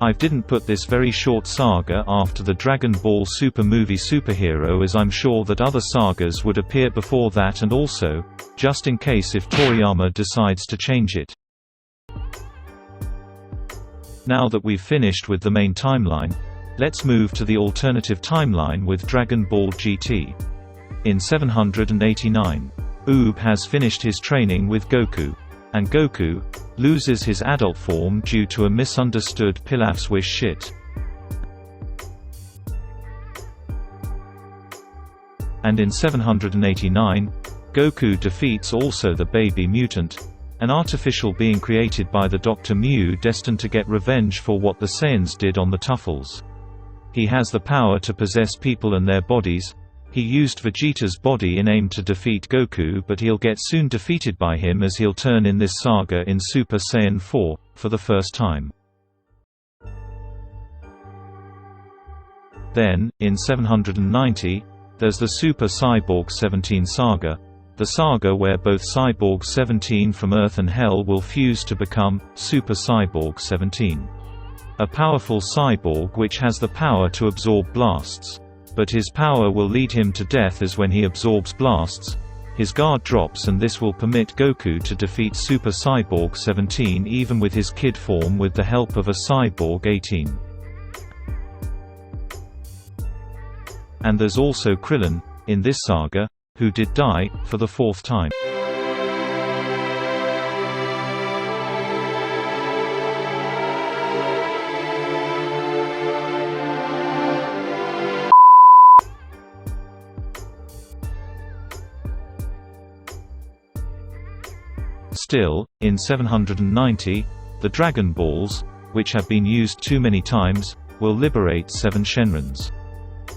I didn't put this very short saga after the Dragon Ball Super movie Superhero, as I'm sure that other sagas would appear before that, and also, just in case if Toriyama decides to change it. Now that we've finished with the main timeline, let's move to the alternative timeline with Dragon Ball GT. In 789, Oob has finished his training with Goku, and Goku loses his adult form due to a misunderstood Pilaf's wish shit. And in 789, Goku defeats also the baby mutant, an artificial being created by the Dr. Mew destined to get revenge for what the Saiyans did on the Tuffles. He has the power to possess people and their bodies. He used Vegeta's body in aim to defeat Goku, but he'll get soon defeated by him as he'll turn in this saga in Super Saiyan 4, for the first time. Then, in 790, there's the Super Cyborg 17 saga, the saga where both Cyborg 17 from Earth and Hell will fuse to become Super Cyborg 17. A powerful cyborg which has the power to absorb blasts. But his power will lead him to death, as when he absorbs blasts, his guard drops, and this will permit Goku to defeat Super Cyborg 17 even with his kid form with the help of a Cyborg 18. And there's also Krillin, in this saga, who did die, for the 4th time. Still, in 790, the Dragon Balls, which have been used too many times, will liberate 7 Shenrons.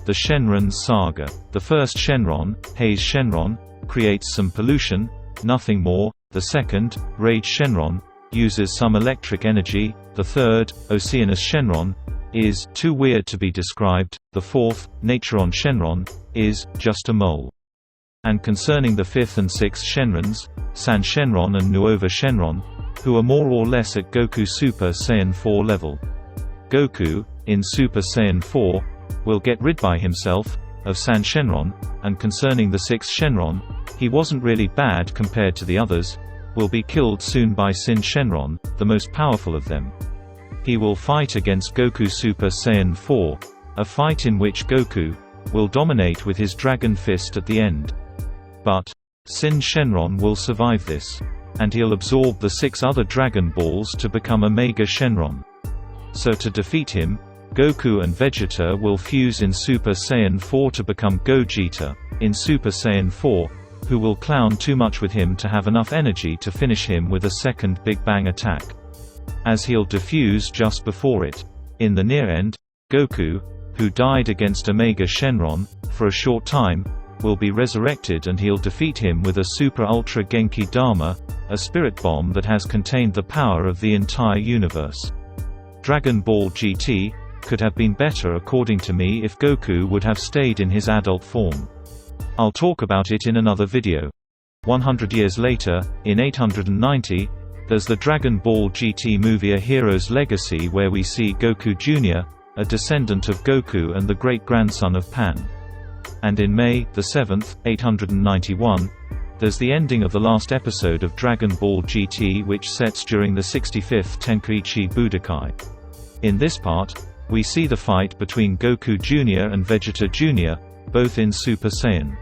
The Shenron Saga. The first Shenron, Haze Shenron, creates some pollution, nothing more. The second, Rage Shenron, uses some electric energy. The third, Oceanus Shenron, is too weird to be described. The fourth, Naturon Shenron, is just a mole. And concerning the 5th and 6th Shenrons, San Shenron and Nuova Shenron, who are more or less at Goku Super Saiyan 4 level. Goku, in Super Saiyan 4, will get rid by himself of San Shenron, and concerning the 6th Shenron, he wasn't really bad compared to the others, will be killed soon by Sin Shenron, the most powerful of them. He will fight against Goku Super Saiyan 4, a fight in which Goku will dominate with his Dragon Fist at the end. But Sin Shenron will survive this, and he'll absorb the 6 other Dragon Balls to become a Mega Shenron. So to defeat him, Goku and Vegeta will fuse in Super Saiyan 4 to become Gogeta in Super Saiyan 4, who will clown too much with him to have enough energy to finish him with a second Big Bang attack, as he'll defuse just before it. In the near end, Goku, who died against Omega Shenron for a short time, will be resurrected and he'll defeat him with a Super Ultra Genki Dama, a spirit bomb that has contained the power of the entire universe. Dragon Ball GT could have been better according to me if Goku would have stayed in his adult form. I'll talk about it in another video. 100 years later, in 890, there's the Dragon Ball GT movie A Hero's Legacy, where we see Goku Jr., a descendant of Goku and the great-grandson of Pan. And in May the 7th, 891, there's the ending of the last episode of Dragon Ball GT, which sets during the 65th Tenkaichi Budokai. In this part, we see the fight between Goku Jr. and Vegeta Jr., both in Super Saiyan.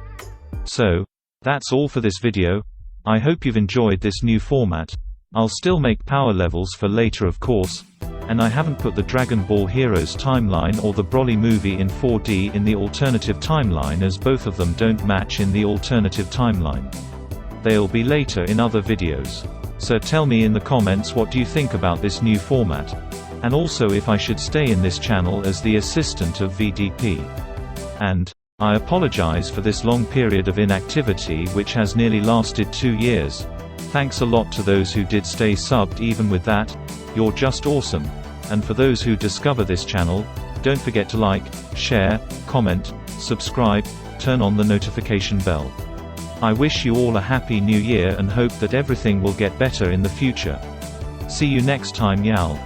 So, that's all for this video. I hope you've enjoyed this new format. I'll still make power levels for later, of course, and I haven't put the Dragon Ball Heroes timeline or the Broly movie in 4D in the alternative timeline, as both of them don't match in the alternative timeline. They'll be later in other videos. So tell me in the comments what do you think about this new format, and also if I should stay in this channel as the assistant of VDP. And I apologize for this long period of inactivity which has nearly lasted 2 years. Thanks a lot to those who did stay subbed even with that, you're just awesome. And for those who discover this channel, don't forget to like, share, comment, subscribe, turn on the notification bell. I wish you all a happy new year and hope that everything will get better in the future. See you next time, y'all.